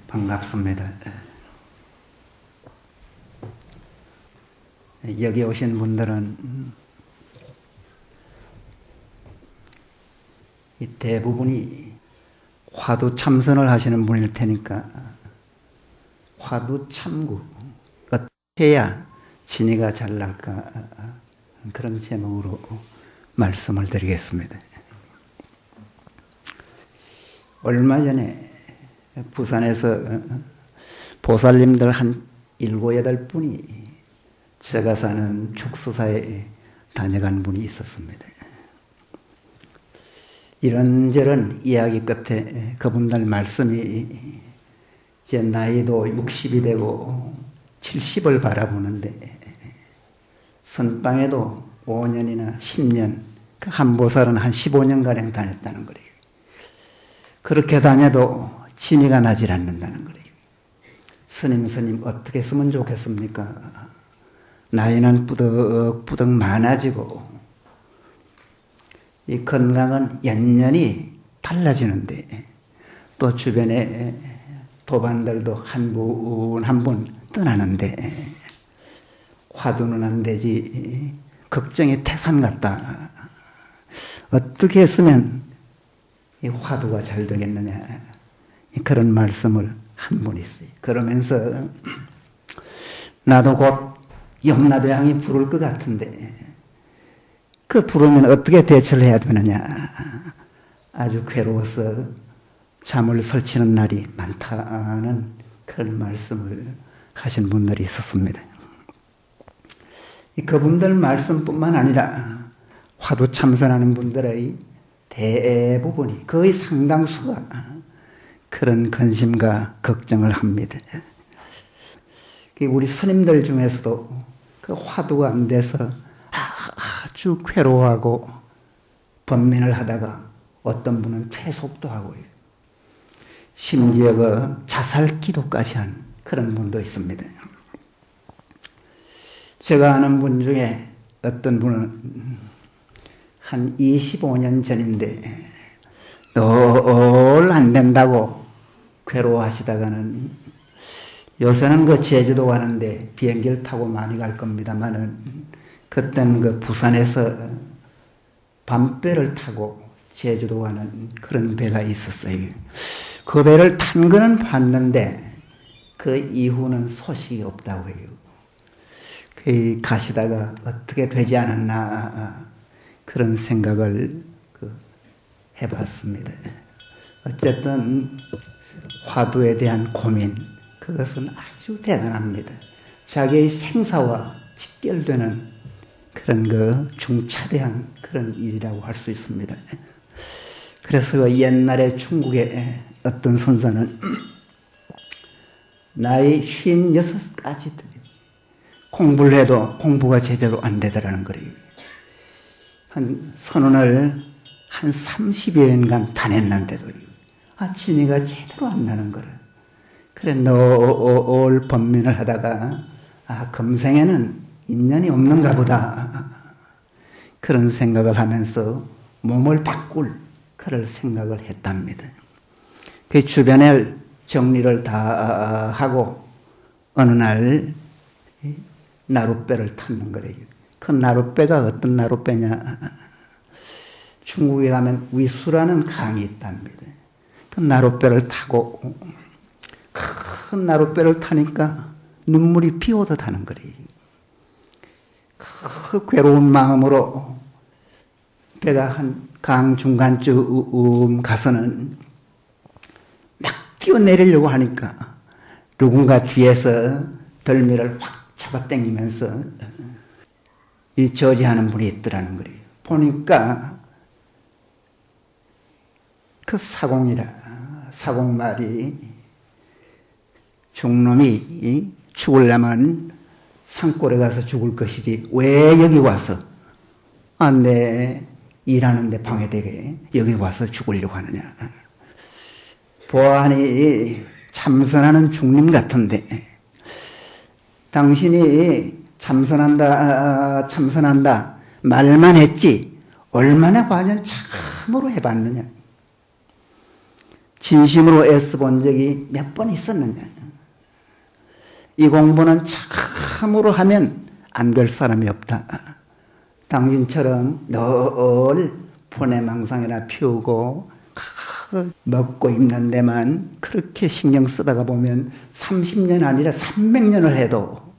반갑습니다. 여기 오신 분들은 대부분이 화두 참선을 하시는 분일 테니까 화두 참구 어떻게 해야 진이가 잘 날까 그런 제목으로 말씀을 드리겠습니다. 얼마 전에 부산에서 보살님들 한 7, 8분이 제가 사는 축수사에 다녀간 분이 있었습니다. 이런저런 이야기 끝에 그분들 말씀이 제 나이도 60이 되고 70을 바라보는데 선방에도 5년이나 10년, 그 한 보살은 한 15년가량 다녔다는 거예요. 그렇게 다녀도 진이가 나질 않는다는 거예요. 스님 어떻게 했으면 좋겠습니까? 나이는 뿌덕뿌덕 많아지고 이 건강은 연년이 달라지는데 또 주변에 도반들도 한 분 한 분 떠나는데 화두는 안 되지 걱정이 태산 같다. 어떻게 했으면 이 화두가 잘 되겠느냐 그런 말씀을 한 분 있어요. 그러면서 나도 곧 염라대왕이 부를 것 같은데 그 부르면 어떻게 대처를 해야 되느냐. 아주 괴로워서 잠을 설치는 날이 많다는 그런 말씀을 하신 분들이 있었습니다. 그분들 말씀뿐만 아니라 화두 참선하는 분들의 대부분이 거의 상당수가 그런 근심과 걱정을 합니다. 우리 스님들 중에서도 그 화두가 안 돼서 아주 괴로워하고 번민을 하다가 어떤 분은 퇴속도 하고요. 심지어 그 자살 기도까지 한 그런 분도 있습니다. 제가 아는 분 중에 어떤 분은 한 25년 전인데 늘 안 된다고 괴로워하시다가는 요새는 그 제주도 가는데 비행기를 타고 많이 갈 겁니다만은 그때는 그 부산에서 밤배를 타고 제주도 가는 그런 배가 있었어요. 그 배를 탄 거는 봤는데 그 이후는 소식이 없다고 해요. 그 가시다가 어떻게 되지 않았나 그런 생각을 해봤습니다. 어쨌든 화두에 대한 고민 그것은 아주 대단합니다. 자기의 생사와 직결되는 그런 그 중차대한 그런 일이라고 할 수 있습니다. 그래서 그 옛날에 중국의 어떤 선사는 나이 56까지 공부를 해도 공부가 제대로 안 되더라는 거예요. 한 선언을 한 30여 년간 다녔는데도 진이가 제대로 안 나는 거를. 그래 늘 번민을 하다가 금생에는 인연이 없는가 보다 그런 생각을 하면서 몸을 바꿀 그럴 생각을 했답니다. 그 주변에 정리를 다 하고 어느 날 나룻배를 탔는 거래요. 그 나룻배가 어떤 나룻배냐. 중국에 가면 위수라는 강이 있답니다. 그 나룻배를 타고 큰 나룻배를 타니까 눈물이 비오듯 하는 거래요. 그 괴로운 마음으로 배가 한 강 중간쯤 가서는 막 뛰어내리려고 하니까 누군가 뒤에서 덜미를 확 잡아당기면서 이 저지하는 분이 있더라는 거예요. 보니까 그 사공말이 중놈이 죽으려면 산골에 가서 죽을 것이지 왜 여기 와서 내 일하는데 방해되게 여기 와서 죽으려고 하느냐. 보아하니 참선하는 중님 같은데 당신이 참선한다 말만 했지 얼마나 과연 참으로 해봤느냐. 진심으로 애써본 적이 몇 번 있었느냐. 이 공부는 참으로 하면 안 될 사람이 없다. 당신처럼 늘 분해망상이나 피우고 먹고 입는 데만 그렇게 신경 쓰다가 보면 30년 아니라 300년을 해도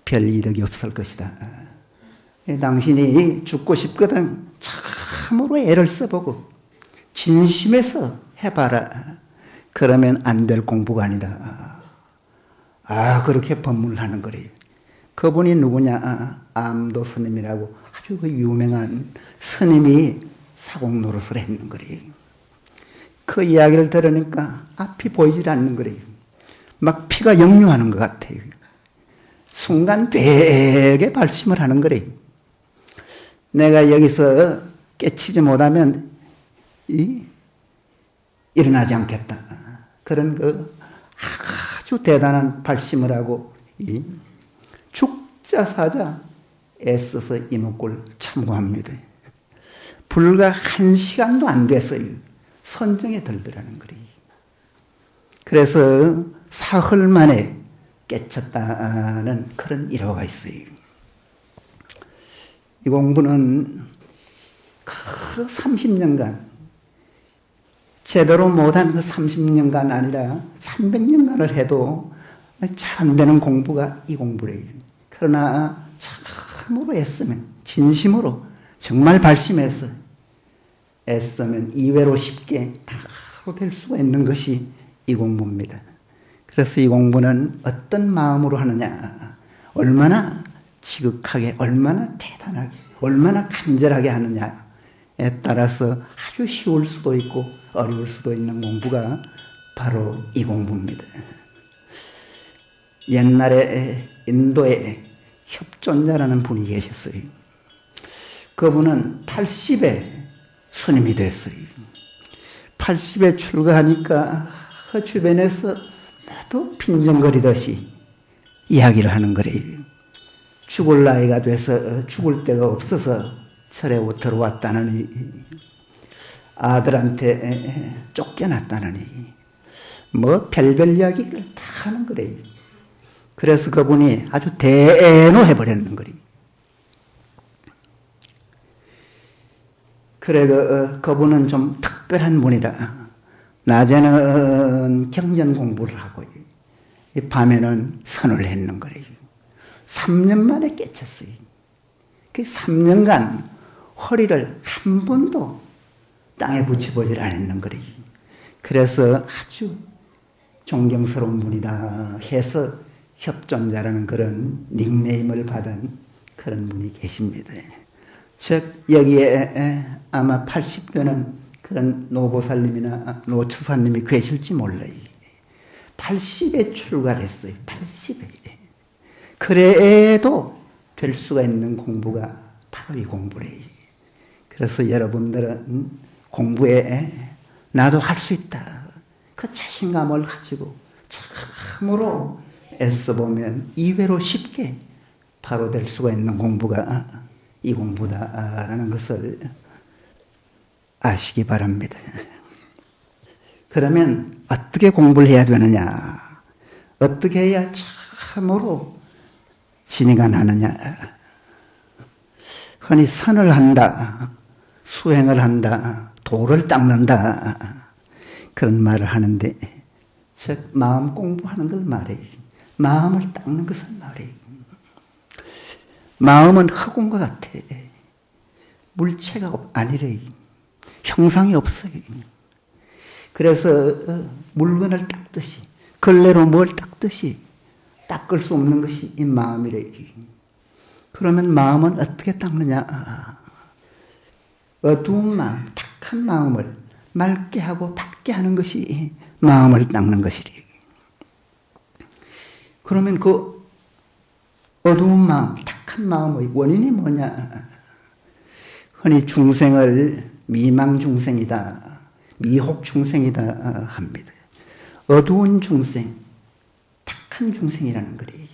별 이득이 없을 것이다. 당신이 죽고 싶거든 참으로 애를 써보고 진심에서 해봐라. 그러면 안 될 공부가 아니다. 그렇게 법문을 하는 거래요. 그분이 누구냐? 암도 스님이라고 아주 그 유명한 스님이 사공 노릇을 했는 거래요. 그 이야기를 들으니까 앞이 보이질 않는 거래요. 막 피가 역류하는 것 같아요. 순간 되게 발심을 하는 거래요. 내가 여기서 깨치지 못하면 일어나지 않겠다. 그런 그 아주 대단한 발심을 하고 죽자 사자 애써서 이목구를 참고합니다. 불과 1시간도 안 됐어요. 선정에 들더라는 거예요. 그래서 사흘 만에 깨쳤다는 그런 일화가 있어요. 이 공부는 그 30년간 제대로 못한 그 30년간 아니라 300년간을 해도 잘 안 되는 공부가 이 공부래요. 그러나 참으로 애쓰면 진심으로 정말 발심해서 애쓰면 이외로 쉽게 바로 될 수가 있는 것이 이 공부입니다. 그래서 이 공부는 어떤 마음으로 하느냐, 얼마나 지극하게, 얼마나 대단하게, 얼마나 간절하게 하느냐에 따라서 아주 쉬울 수도 있고 어려울 수도 있는 공부가 바로 이 공부입니다. 옛날에 인도에 협존자라는 분이 계셨어요. 그분은 80에 스님이 됐어요. 80에 출가하니까 그 주변에서 모두 빈정거리듯이 이야기를 하는 거래요. 죽을 나이가 돼서 죽을 데가 없어서 절에 들어왔다느니, 아들한테 쫓겨났다느니, 뭐 별별 이야기를 다 하는 거래요. 그래서 그분이 아주 대노해버렸는 거래요. 그래, 그분은 좀 특별한 분이라 낮에는 경전 공부를 하고 밤에는 선을 했는 거래요. 3년 만에 깨쳤어요. 그 3년간 허리를 한 번도 땅에 붙여보질 않았는 거래요. 그래서 아주 존경스러운 분이다 해서 협존자라는 그런 닉네임을 받은 그런 분이 계십니다. 즉 여기에 아마 80되는 그런 노보살님이나 노처사님이 계실지 몰라요. 80에 출가를 했어요. 80에. 그래도 될 수가 있는 공부가 바로 이 공부래요. 그래서 여러분들은 공부에 나도 할 수 있다. 그 자신감을 가지고 참으로 애써보면 이외로 쉽게 바로 될 수가 있는 공부가 이 공부다라는 것을 아시기 바랍니다. 그러면 어떻게 공부를 해야 되느냐? 어떻게 해야 참으로 진이가 나느냐? 흔히 선을 한다, 수행을 한다, 도를 닦는다 그런 말을 하는데, 즉 마음 공부하는 걸 말해요. 마음을 닦는 것을 말해요. 마음은 흙온것 같아. 물체가 아니래요. 형상이 없어요. 그래서 물건을 닦듯이, 걸레로 뭘 닦듯이 닦을 수 없는 것이 이 마음이래요. 그러면 마음은 어떻게 닦느냐? 어두운 마음, 탁한 마음을 맑게 하고 밝게 하는 것이 마음을 닦는 것이래요. 그러면 그 어두운 마음, 탁한 마음의 원인이 뭐냐? 흔히 중생을 미망 중생이다, 미혹 중생이다 합니다. 어두운 중생, 탁한 중생이라는 거래요.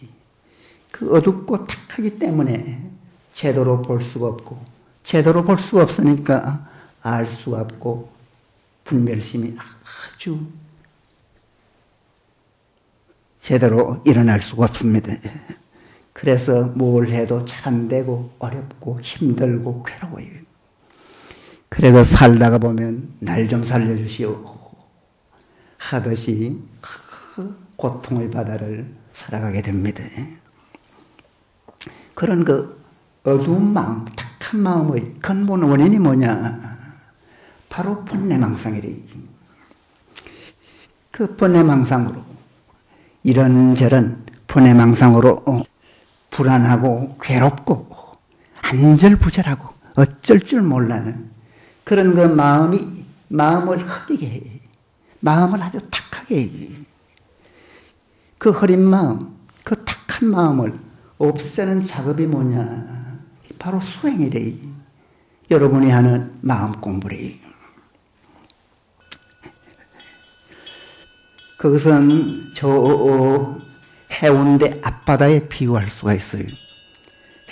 그 어둡고 탁하기 때문에 제대로 볼 수가 없고, 제대로 볼 수가 없으니까 알 수가 없고 분별심이 아주 제대로 일어날 수가 없습니다. 그래서 뭘 해도 잘 안 되고 어렵고 힘들고 괴로워요. 그래서 살다가 보면 날 좀 살려주시오 하듯이 고통의 바다를 살아가게 됩니다. 그런 그 어두운 마음, 탁한 마음의 근본 원인이 뭐냐? 바로 번뇌망상이래. 그 번뇌망상으로 이런저런 번뇌망상으로 불안하고 괴롭고 안절부절하고 어쩔 줄 몰라는 그런 그 마음을 흐리게 해. 마음을 아주 탁하게 해. 그 흐린 마음, 그 탁한 마음을 없애는 작업이 뭐냐? 바로 수행이래. 여러분이 하는 마음 공부래. 그것은 저 해운대 앞바다에 비유할 수가 있어요.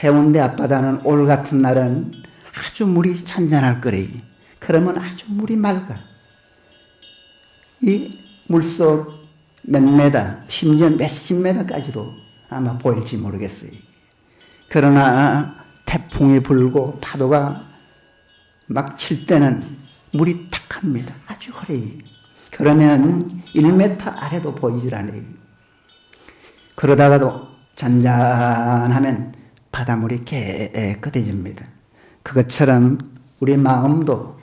해운대 앞바다는 올 같은 날은 아주 물이 잔잔할 거래요. 그러면 아주 물이 맑아. 이 물속 몇 메다, 심지어 몇십 메다까지도 아마 보일지 모르겠어요. 그러나 태풍이 불고 파도가 막 칠 때는 물이 탁합니다. 아주 흐려요. 그러면 1m 아래도 보이질 않아요. 그러다가도 잔잔하면 바닷물이 깨끗해집니다. 그것처럼 우리 마음도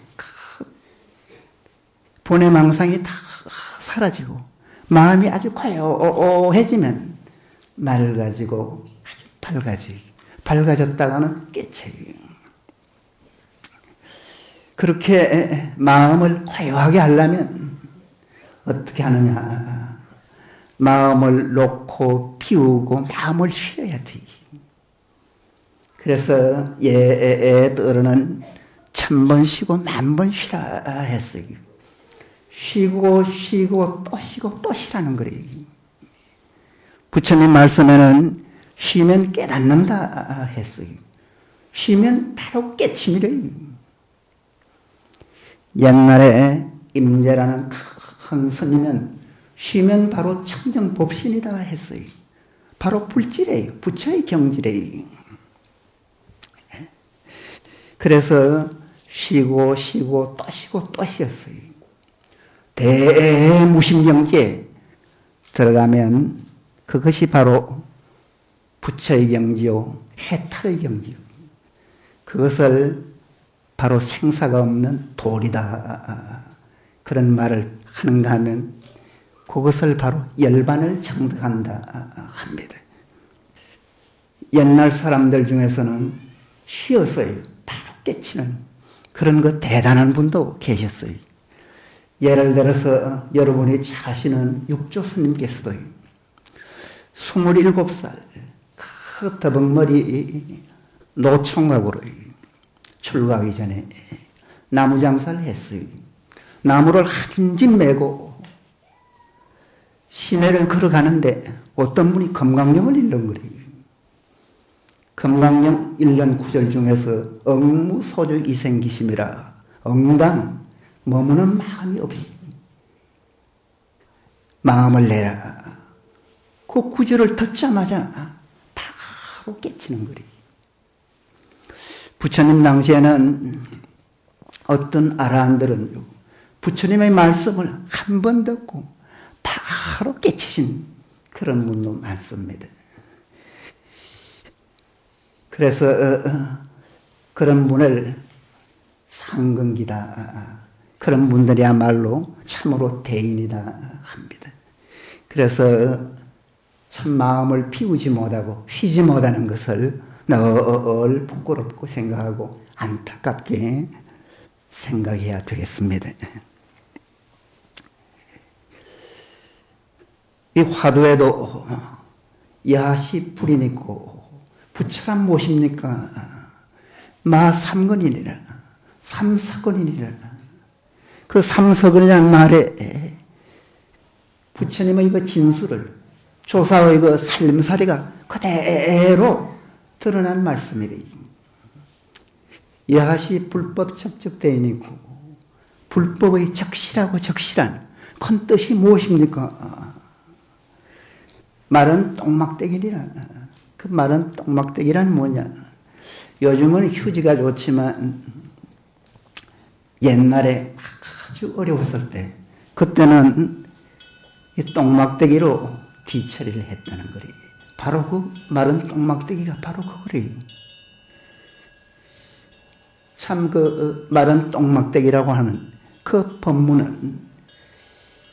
번뇌망상이 다 사라지고 마음이 아주 고요해지면 맑아지고 아주 밝아졌다가는 깨쳐요. 그렇게 마음을 고요하게 하려면 어떻게 하느냐? 마음을 놓고 비우고 마음을 쉬어야 돼. 그래서 얘들은 1000번 쉬고 10,000번 쉬라 했어요. 쉬고 또 쉬고 또 쉬라는 거래요. 부처님 말씀에는 쉬면 깨닫는다 했어요. 쉬면 바로 깨침이래요. 옛날에 임재라는 큰 스님은 쉬면 바로 청정법신이다 했어요. 바로 불지래요. 부처의 경지래요. 그래서 쉬고 또 쉬고 또 쉬었어요. 대무심경지에 들어가면 그것이 바로 부처의 경지요, 해탈의 경지요. 그것을 바로 생사가 없는 도리다. 그런 말을 하는가 하면 그것을 바로 열반을 정득한다 합니다. 옛날 사람들 중에서는 쉬었어요. 바로 깨치는 그런 그 대단한 분도 계셨어요. 예를 들어서 여러분이 잘 아시는 육조 스님께서도 27살 그 더벅머리 노총각으로 출가하기 전에 나무 장사를 했어요. 나무를 한 집 메고 시내를 걸어가는데 어떤 분이 금강경을 읽는 거래요. 금강경 1년 9절 중에서 억무소주 이생기심이라 엉당 머무는 마음이 없이 마음을 내라. 그 9절을 듣자마자 바로 깨치는 거래요. 부처님 당시에는 어떤 아라한들은 부처님의 말씀을 한 번 듣고 바로 깨치신 그런 분도 많습니다. 그래서 그런 분을 상근기다. 그런 분들이야말로 참으로 대인이다 합니다. 그래서 참 마음을 비우지 못하고 쉬지 못하는 것을 늘 부끄럽고 생각하고 안타깝게 생각해야 되겠습니다. 이 화두에도 야시 불인 있고 부처란 무엇입니까? 마 삼근이니라 삼사근이니라. 그 삼사근이라는 말에 부처님의 그 진술을 조사의 그 살림살이가 그대로 드러난 말씀이래. 야시 불법 첩첩대인이고 불법의 적실하고 적실한 큰 뜻이 무엇입니까? 마른 똥막대기라. 그 마른 똥막대기란 뭐냐? 요즘은 휴지가 좋지만 옛날에 아주 어려웠을 때 그때는 이 똥막대기로 뒤처리를 했다는 거리. 바로 그 마른 똥막대기가 바로 그거래요. 참 그 마른 똥막대기라고 하는 그 법문은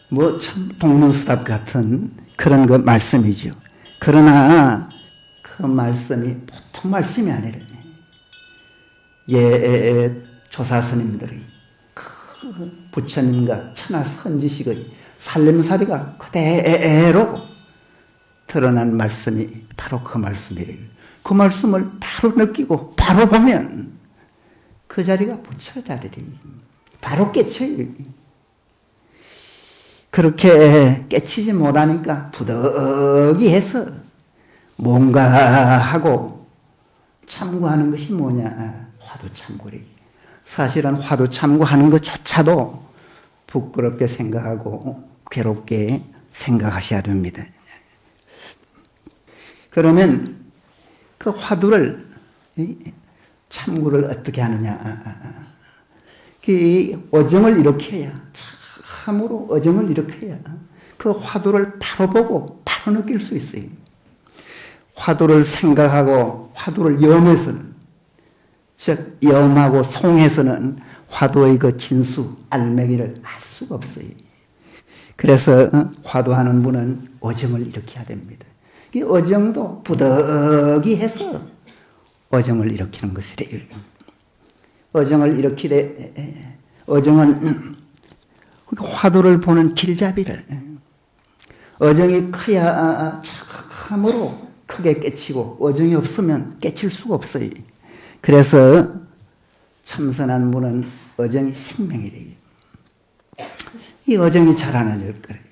뭐 참 동문서답 같은 그런 그 말씀이죠. 그러나 그 말씀이 보통 말씀이 아니라 조사 스님들의 그 부처님과 천하 선지식의 살림살이가 그대로 드러난 말씀이 바로 그 말씀이래요. 그 말씀을 바로 느끼고 바로 보면 그 자리가 부처 자리래요. 바로 깨쳐요. 그렇게 깨치지 못하니까 부득이해서 뭔가 하고 참고하는 것이 뭐냐? 화두참고래. 사실은 화두참고하는 것조차도 부끄럽게 생각하고 괴롭게 생각하셔야 됩니다. 그러면 그 화두를 참고를 어떻게 하느냐? 그 어정을 일으켜야, 참으로 어정을 일으켜야 그 화두를 바로 보고 바로 느낄 수 있어요. 화두를 생각하고 화두를 염해서는, 즉 염하고 송해서는 화두의 그 진수, 알맹이를 알 수가 없어요. 그래서 화두하는 분은 어정을 일으켜야 됩니다. 이 어정도 부득이해서 어정을 일으키는 것이래요. 어정을 일으키되, 어정은 화두를 보는 길잡이를, 어정이 커야 참으로 크게 깨치고 어정이 없으면 깨칠 수가 없어요. 그래서 참선한 분은 어정이 생명이래요. 이 어정이 잘 안 일어날 거래요.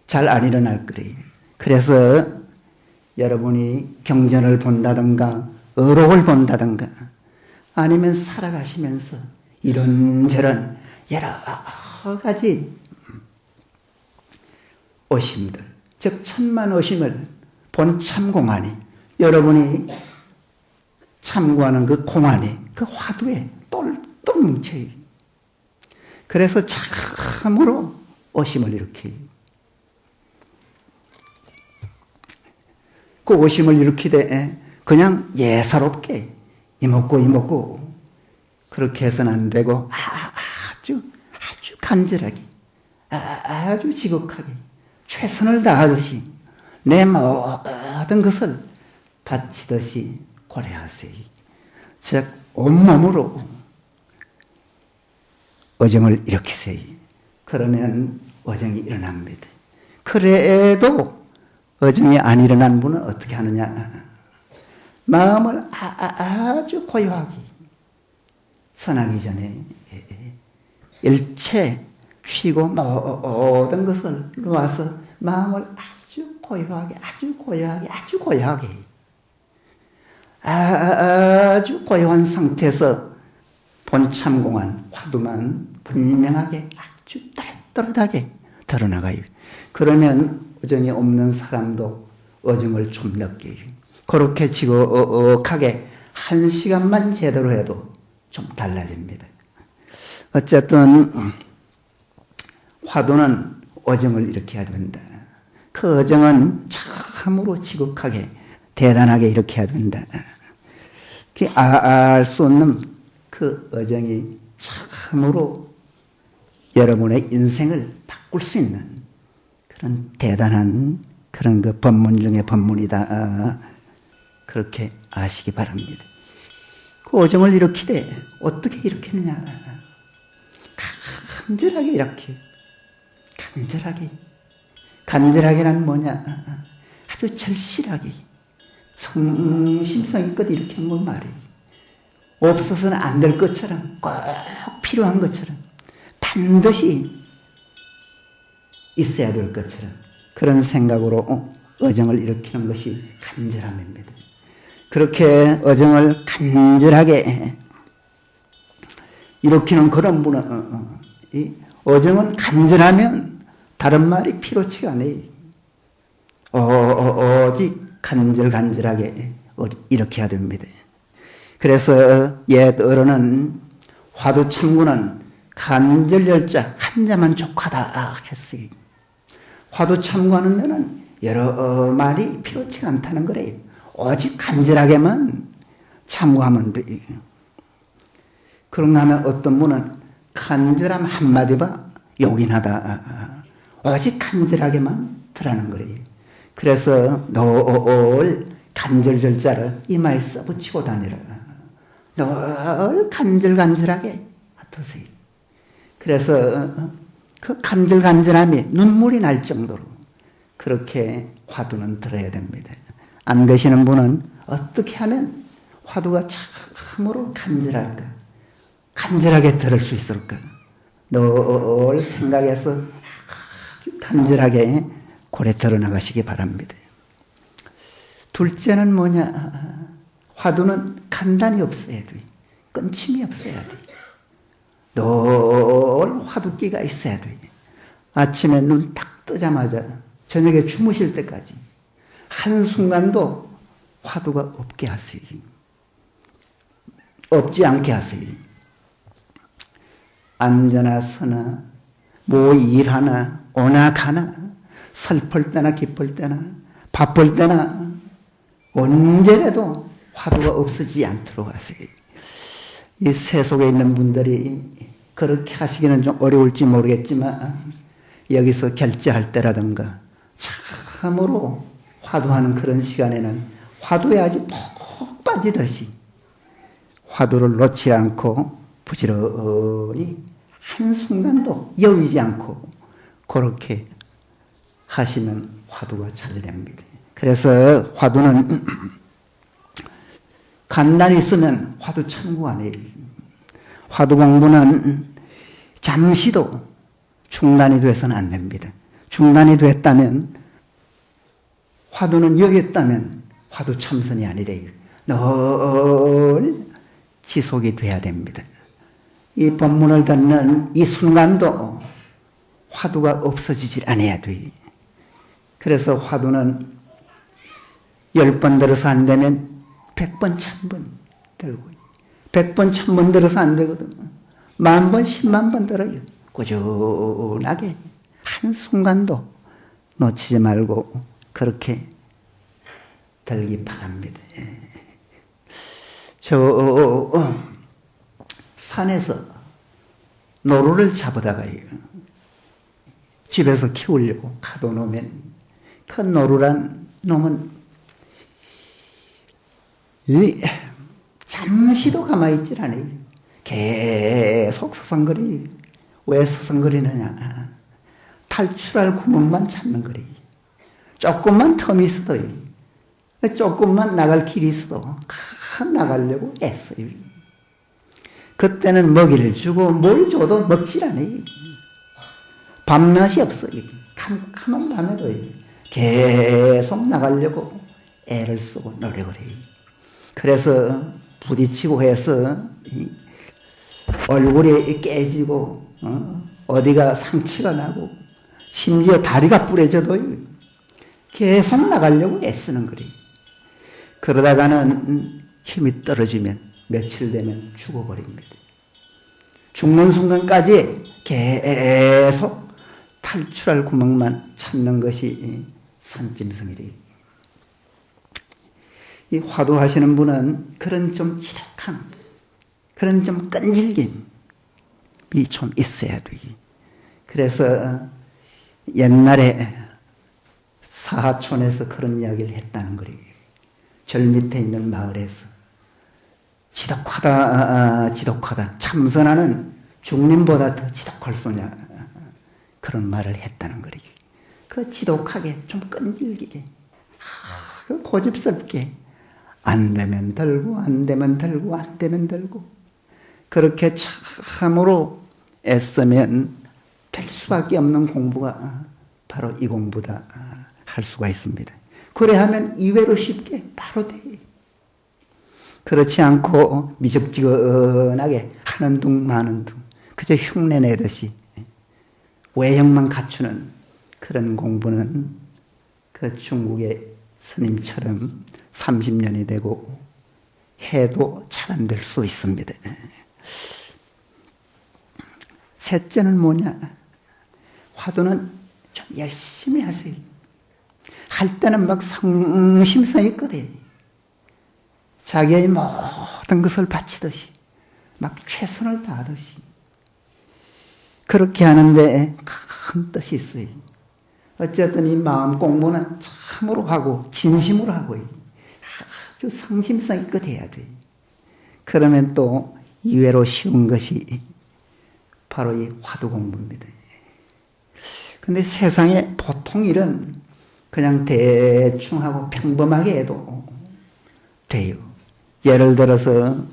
잘 안 일어날 거래요. 그래서 여러분이 경전을 본다든가 어록을 본다든가 아니면 살아가시면서 이런저런 여러 가지 오심들, 즉 천만 오심을 본 참공안이, 여러분이 참고하는 그 공안이 그 화두에 똘똘 뭉쳐요. 그래서 참으로 오심을 일으켜요. 그 오심을 일으키되 그냥 예사롭게 이먹고 그렇게 해서는 안 되고 아주 간절하게, 아주 지극하게 최선을 다하듯이 내 모든 것을 바치듯이 고려하세요. 즉 온몸으로 어정을 일으키세요. 그러면 어정이 일어납니다. 그래도 어정이 안 일어난 분은 어떻게 하느냐? 마음을 아주 고요하게, 선하기 전에 일체 쉬고 모든 것을 놓아서 마음을 아주 고요하게 아주 고요한 상태에서 본참공한 화두만 분명하게 아주 또렷하게 드러나가요. 그러면 어정이 없는 사람도 어정을 좀 느껴요. 그렇게 지극하게 1시간만 제대로 해도 좀 달라집니다. 어쨌든 화두는 어정을 일으켜야 된다. 그 어정은 참으로 지극하게 대단하게 일으켜야 된다. 알 수 없는 그 어정이 참으로 여러분의 인생을 바꿀 수 있는 그런 대단한 그런 그 법문 중의 법문이다. 그렇게 아시기 바랍니다. 그 어정을 일으키되 어떻게 일으키느냐? 간절하게 일으켜. 간절하게란 뭐냐? 아주 절실하게 성심성의껏 일으키는 건 말이에요. 없어서는 안 될 것처럼, 꼭 필요한 것처럼, 반드시 있어야 될 것처럼 그런 생각으로 어정을 일으키는 것이 간절함입니다. 그렇게 어정을 간절하게 일으키는 그런 분은 이 어정은 간절하면 다른 말이 필요치가 않아요. 오직 간절간절하게 이렇게 해야 됩니다. 그래서 옛 어른은 화두 참고는 간절열자 한 자만 족하다 했어요. 화두 참고하는 데는 여러 말이 필요치 않다는 거래요. 오직 간절하게만 참고하면 돼요. 그런가 하면 어떤 분은 간절함 한마디가 요긴하다. 오직 간절하게만 들라는 거래요. 그래서 늘 간절절자를 이마에 써붙이고 다니라. 늘 간절간절하게 드세요. 그래서 그 간절간절함이 눈물이 날 정도로 그렇게 화두는 들어야 됩니다. 안 계시는 분은 어떻게 하면 화두가 참으로 간절할까? 간절하게 들을 수 있을까? 늘 생각해서 간절하게 고래 들어나가시기 바랍니다. 둘째는 뭐냐? 화두는 간단이 없어야 돼. 끊침이 없어야 돼. 늘 화두기가 있어야 돼. 아침에 눈 딱 뜨자마자 저녁에 주무실 때까지 한순간도 화두가 없게 하세요. 없지 않게 하세요. 앉으나 서나 뭐 일하나 오나 가나 슬플 때나 기쁠 때나 바쁠 때나 언제라도 화두가 없어지지 않도록 하세요. 이 세속에 있는 분들이 그렇게 하시기는 좀 어려울지 모르겠지만 여기서 결제할 때라든가 참으로 화두하는 그런 시간에는 화두에 아주 푹 빠지듯이 화두를 놓지 않고 부지런히 한순간도 여의지 않고 그렇게 하시면 화두가 잘 됩니다. 그래서 화두는 간단히 쓰면 화두 참고 안 해요. 화두 공부는 잠시도 중단이 돼서는 안 됩니다. 중단이 됐다면 화두는 여겼다면 화두 참선이 아니래요. 늘 지속이 돼야 됩니다. 이 법문을 듣는 이 순간도 화두가 없어지질 않아야 돼요. 그래서 화두는 10번 들어서 안 되면 100번, 1000번 들고 100번, 1000번 들어서 안 되거든. 10,000번, 10만 번 들어요. 꾸준하게 한순간도 놓치지 말고 그렇게 들기 바랍니다. 저 산에서 노루를 잡아다가요. 집에서 키우려고 가둬놓으면 그 노루란 놈은 잠시도 가만히 있질 않아요. 계속 서성거려요. 왜 서성거리느냐? 탈출할 구멍만 찾는 거래요. 조금만 텀이 있어도요. 조금만 나갈 길이 있어도 나가려고 애써요. 그때는 먹이를 주고 뭘 줘도 먹질 않아요. 밤낮이 없어요. 캄캄한 밤에도요. 계속 나가려고 애를 쓰고 노력을 해요. 그래서 부딪히고 해서 얼굴이 깨지고 어디가 상처가 나고 심지어 다리가 부러져도 계속 나가려고 애쓰는 거래요. 그러다가는 힘이 떨어지면 며칠 되면 죽어버립니다. 죽는 순간까지 계속 탈출할 구멍만 찾는 것이 산짐승이래요. 이 화두하시는 분은 그런 좀 지독함, 그런 좀 끈질김이 좀 있어야 돼요. 그래서 옛날에 사하촌에서 그런 이야기를 했다는 거예요. 절 밑에 있는 마을에서 지독하다, 지독하다. 참선하는 중림보다 더 지독할 소냐. 그런 말을 했다는 거예요. 그 지독하게, 좀 끈질기게, 고집스럽게 안 되면 들고, 안 되면 들고, 안 되면 들고 그렇게 참으로 애쓰면 될 수밖에 없는 공부가 바로 이 공부다 할 수가 있습니다. 그래 하면 이외로 쉽게 바로 돼. 그렇지 않고 미적지근하게 하는 둥 마는 둥 그저 흉내 내듯이 외형만 갖추는 그런 공부는 그 중국의 스님처럼 30년이 되고 해도 잘 안 될 수 있습니다. 셋째는 뭐냐? 화두는 좀 열심히 하세요. 할 때는 막 성심성의껏 자기의 모든 것을 바치듯이 막 최선을 다하듯이 그렇게 하는데 큰 뜻이 있어요. 어쨌든 이 마음 공부는 참으로 하고 진심으로 하고 아주 성심성의껏 해야 돼. 그러면 또 이외로 쉬운 것이 바로 이 화두 공부입니다. 근데 세상에 보통 일은 그냥 대충 하고 평범하게 해도 돼요. 예를 들어서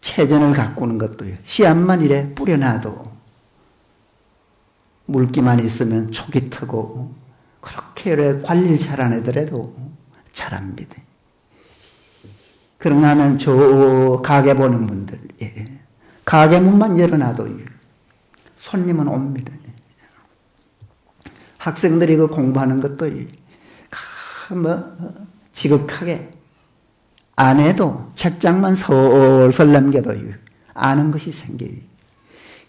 체전을 가꾸는 것도요. 씨앗만 이래 뿌려놔도 물기만 있으면 촉이 트고 그렇게 관리를 잘 안 하더라도 잘합니다. 그런가 하면 저 가게 보는 분들, 가게 문만 열어놔도 손님은 옵니다. 학생들이 그 공부하는 것도 지극하게 안 해도 책장만 설설 남겨도 아는 것이 생겨요.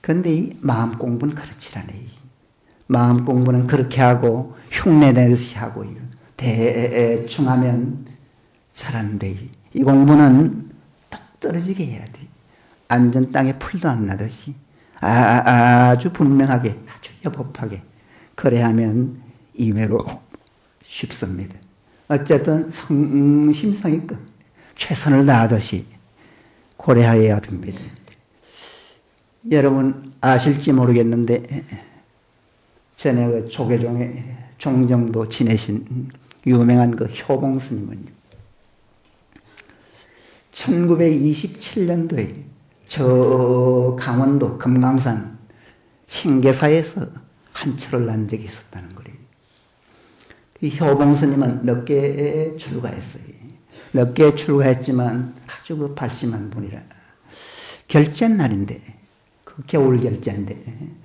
그런데 이 마음 공부는 그렇지 않아요. 마음 공부는 그렇게 하고 흉내내듯이 하고요. 대충 하면 잘 안 돼요. 이 공부는 딱 떨어지게 해야 돼요. 앉은 땅에 풀도 안 나듯이 아주 분명하게 아주 여법하게 그래 하면 이외로 쉽습니다. 어쨌든 성심성의껏 최선을 다하듯이 고려하여야 됩니다. 여러분 아실지 모르겠는데 전에 그 조계종의 종정도 지내신 유명한 그 효봉 스님은 1927년도에 저 강원도 금강산 신계사에서 한철을 난 적이 있었다는 거예요. 그 효봉 스님은 늦게 출가했어요. 늦게 출가했지만 아주 그 발심한 분이라 결제 날인데 그 겨울 결제인데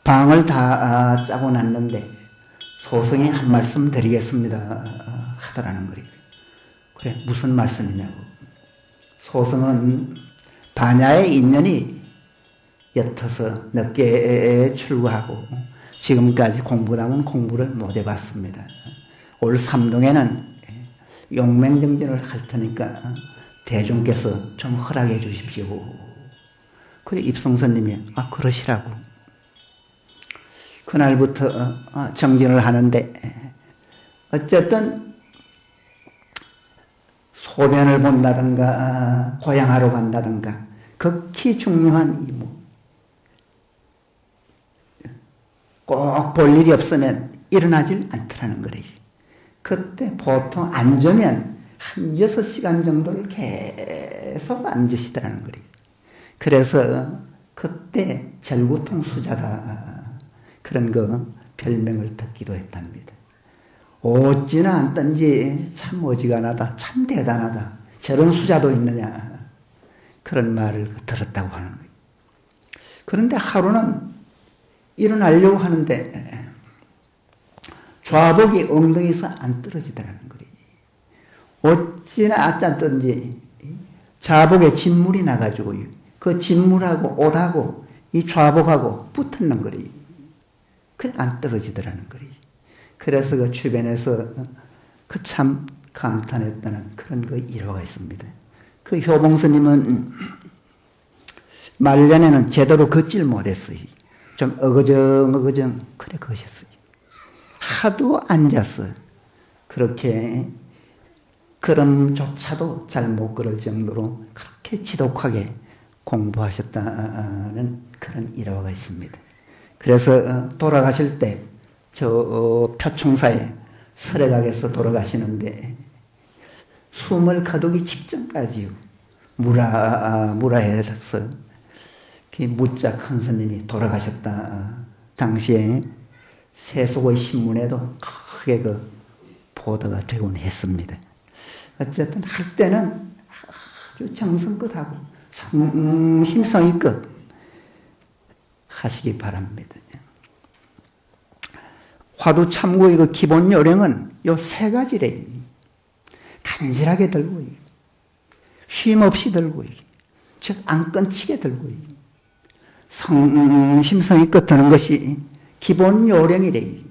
방을 다 짜고 났는데 소승이 한 말씀 드리겠습니다 하더라는 거예요. 그래 무슨 말씀이냐고. 소승은 반야의 인연이 옅어서 늦게 출가하고 지금까지 공부라면 공부를 못 해봤습니다. 올 삼동에는 용맹정진을 할 테니까 대중께서 좀 허락해 주십시오. 그래 입성선님이 그러시라고. 그날부터 정진을 하는데 어쨌든 소변을 본다든가 고향하러 간다든가 극히 중요한 이무 꼭 볼 일이 없으면 일어나질 않더라는 거예요. 그때 보통 앉으면 한 6시간 정도를 계속 앉으시더라는 거예요. 그래서 그때 절구통수자다 그런 거 별명을 듣기도 했답니다. 어찌나 앉던지 참 어지간하다 참 대단하다 저런 수자도 있느냐 그런 말을 들었다고 하는 거예요. 그런데 하루는 일어나려고 하는데 좌복이 엉덩이에서 안 떨어지더라는 거예요. 어찌나 앉았던지 좌복에 진물이 나가지고 그 진물하고 옷하고 이 좌복하고 붙었는 거예요. 그래 안 떨어지더라는 거예요. 그래서 그 주변에서 그 참 감탄했다는 그런 그 일화가 있습니다. 그 효봉스님은 말년에는 제대로 걷질 못했어요. 좀 어거정 그래 거셨어요. 하도 앉았어요. 그렇게 걸음조차도 잘 못 걸을 정도로 그렇게 지독하게 공부하셨다는 그런 일화가 있습니다. 그래서 돌아가실 때 저 표충사에 설해각에서 돌아가시는데 숨을 거두기 직전까지요. 무라해서 무자 큰 스님이 돌아가셨다. 당시에 세속의 신문에도 크게 그 보도가 되곤 했습니다. 어쨌든 할 때는 아주 정성껏 하고 심성의껏 하시기 바랍니다. 화두 참고의 그 기본 요령은 요 세 가지래. 간절하게 들고, 쉼 없이 들고, 즉 안 끊치게 들고, 성심성의껏 드는 것이 기본 요령이래.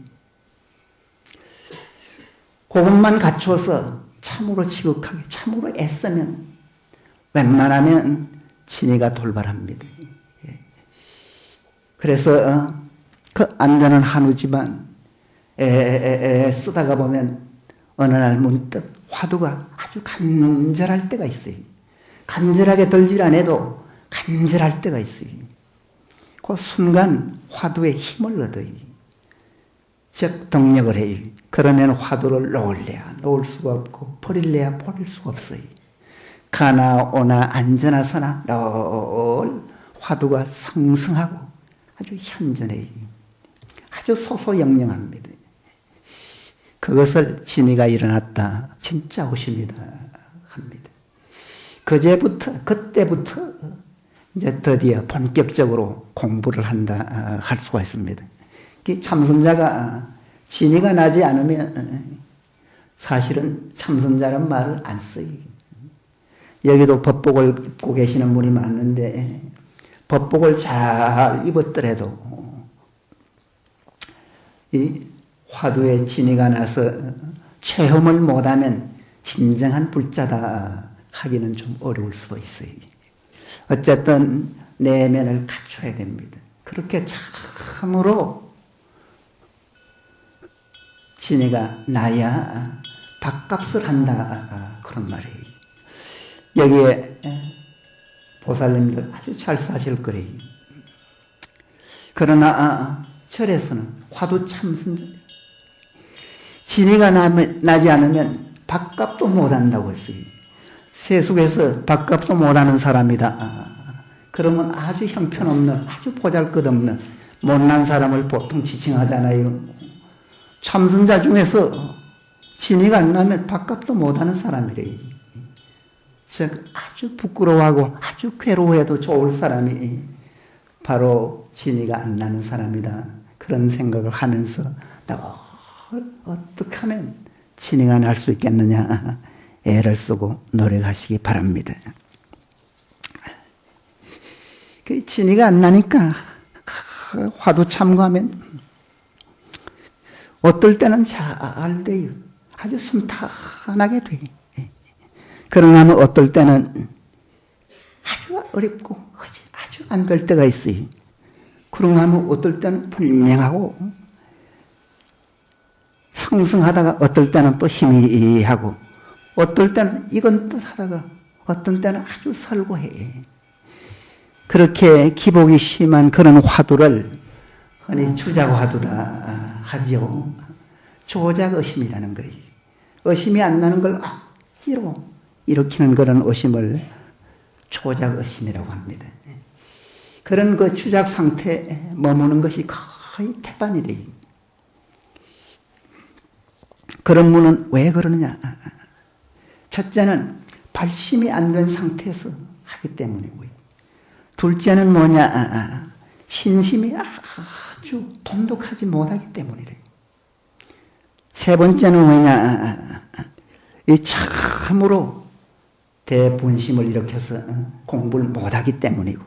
그것만 갖춰서 참으로 지극하게, 참으로 애쓰면 웬만하면 진이가 돌발합니다. 그래서 그 안 되는 한우지만 쓰다가 보면 어느 날 문득 화두가 아주 간절할 때가 있어요. 간절하게 들질 않아도 간절할 때가 있어요. 그 순간 화두에 힘을 얻어요. 즉 동력을 해요. 그러면 화두를 놓을래야 놓을 수가 없고 버릴래야 버릴 수가 없어요. 가나 오나 앉으나 서나 늘 화두가 성성하고 아주 현전해요. 아주 소소영령합니다. 그것을 진이가 일어났다. 진짜 오십니다. 합니다. 그때부터 이제 드디어 본격적으로 공부를 한다 할 수가 있습니다. 참선자가 진이가 나지 않으면 사실은 참선자란 말을 안 써요. 여기도 법복을 입고 계시는 분이 많은데 법복을 잘 입었더라도 이 화두에 진이가 나서 체험을 못하면 진정한 불자다 하기는 좀 어려울 수도 있어요. 어쨌든 내면을 갖춰야 됩니다. 그렇게 참으로 진이가 나야 밥값을 한다 그런 말이에요. 여기에 보살님들 아주 잘 사실 거래요. 그러나 절에서는 화두 참선자 진이가 나지 않으면 밥값도 못한다고 했어요. 세속에서 밥값도 못하는 사람이다. 그러면 아주 형편없는 아주 보잘것없는 못난 사람을 보통 지칭하잖아요. 참선자 중에서 진이가 안 나면 밥값도 못하는 사람이래요. 즉 아주 부끄러워하고 아주 괴로워해도 좋을 사람이 바로 진이가 안 나는 사람이다. 그런 생각을 하면서 어떻게 하면 진이가 날 수 있겠느냐 애를 쓰고 노력하시기 바랍니다. 그 진이가 안 나니까 화두 참고하면 어떨 때는 잘 돼요. 아주 순탄하게 돼요. 그러나 어떨 때는 아주 어렵고 아주 안 될 때가 있어요. 그러나 어떨 때는 분명하고 상승하다가 어떨 때는 또 희미하고 어떨 때는 이건 또 하다가 어떤 때는 아주 설고해. 그렇게 기복이 심한 그런 화두를 흔히 추작화두다 하죠. 조작의심이라는 거예요. 의심이 안 나는 걸 억지로 일으키는 그런 의심을 조작의심이라고 합니다. 그런 그 추작 상태에 머무는 것이 거의 태반이래요. 그런 분은 왜 그러느냐? 첫째는 발심이 안 된 상태에서 하기 때문이고요. 둘째는 뭐냐? 신심이 아주 돈독하지 못하기 때문이래요. 세 번째는 뭐냐? 이 참으로 대분심을 일으켜서 공부를 못하기 때문이고,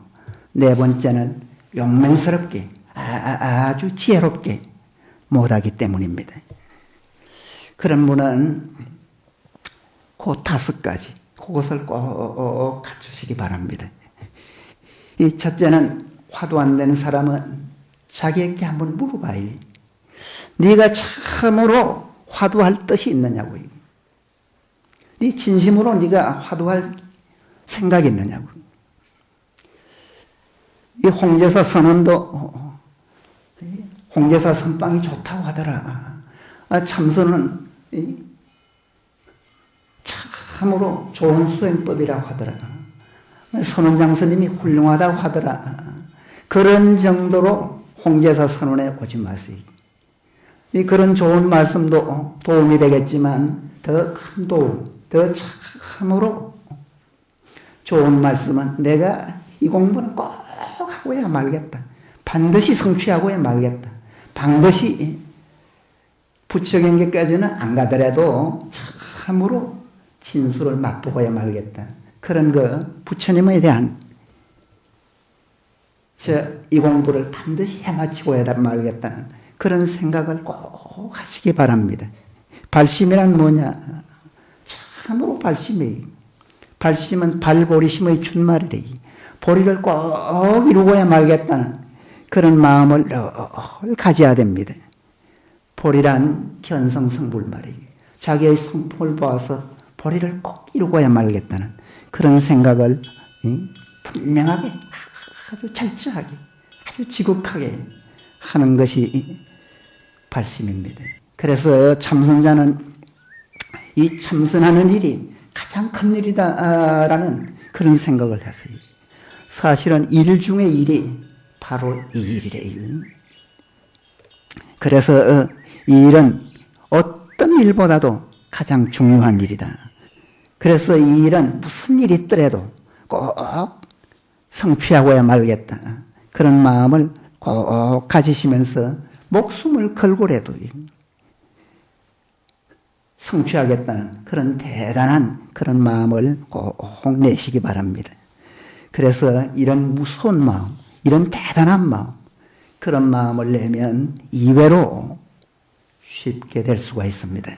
네 번째는 용맹스럽게 아주 지혜롭게 못하기 때문입니다. 그런 분은 그 다섯 가지 그것을 꼭 갖추시기 바랍니다. 이 첫째는 화두 안 되는 사람은 자기에게 한번 물어봐요. 네가 참으로 화두할 뜻이 있느냐고요. 네 진심으로 네가 화두할 생각이 있느냐고. 이 홍제사 선언도 홍제사 선빵이 좋다고 하더라. 참선은 참으로 좋은 수행법이라고 하더라. 선원장스님이 훌륭하다고 하더라. 그런 정도로 홍제사 선언에 오지 마세요. 그런 좋은 말씀도 도움이 되겠지만 더 큰 도움, 더 참으로 좋은 말씀은 내가 이 공부는 꼭 하고야 말겠다. 반드시 성취하고야 말겠다. 반드시 부처경계까지는 안 가더라도 참으로 진수를 맛보고야 말겠다. 그런 부처님에 대한 이 공부를 반드시 해마치고야 말겠다는 그런 생각을 꼭 하시기 바랍니다. 발심이란 뭐냐? 참으로 발심이에요. 발심은 발보리심의 준말이래. 보리를 꼭 이루고야 말겠다는 그런 마음을 늘 가져야 됩니다. 보리란 견성성불말이에요. 자기의 성품을 보아서 보리를 꼭 이루고야 말겠다는 그런 생각을 분명하게 아주 철저하게 아주 지극하게 하는 것이 발심입니다. 그래서 참선자는 이 참선하는 일이 가장 큰 일이다라는 그런 생각을 했어요. 사실은 일 중에 일이 바로 이 일이래요. 그래서 이 일은 어떤 일보다도 가장 중요한 일이다. 그래서 이 일은 무슨 일이 있더라도 꼭 성취하고야 말겠다. 그런 마음을 꼭 가지시면서 목숨을 걸고라도 성취하겠다는 그런 대단한 그런 마음을 꼭 내시기 바랍니다. 그래서 이런 무서운 마음, 이런 대단한 마음, 그런 마음을 내면 이외로 쉽게 될 수가 있습니다.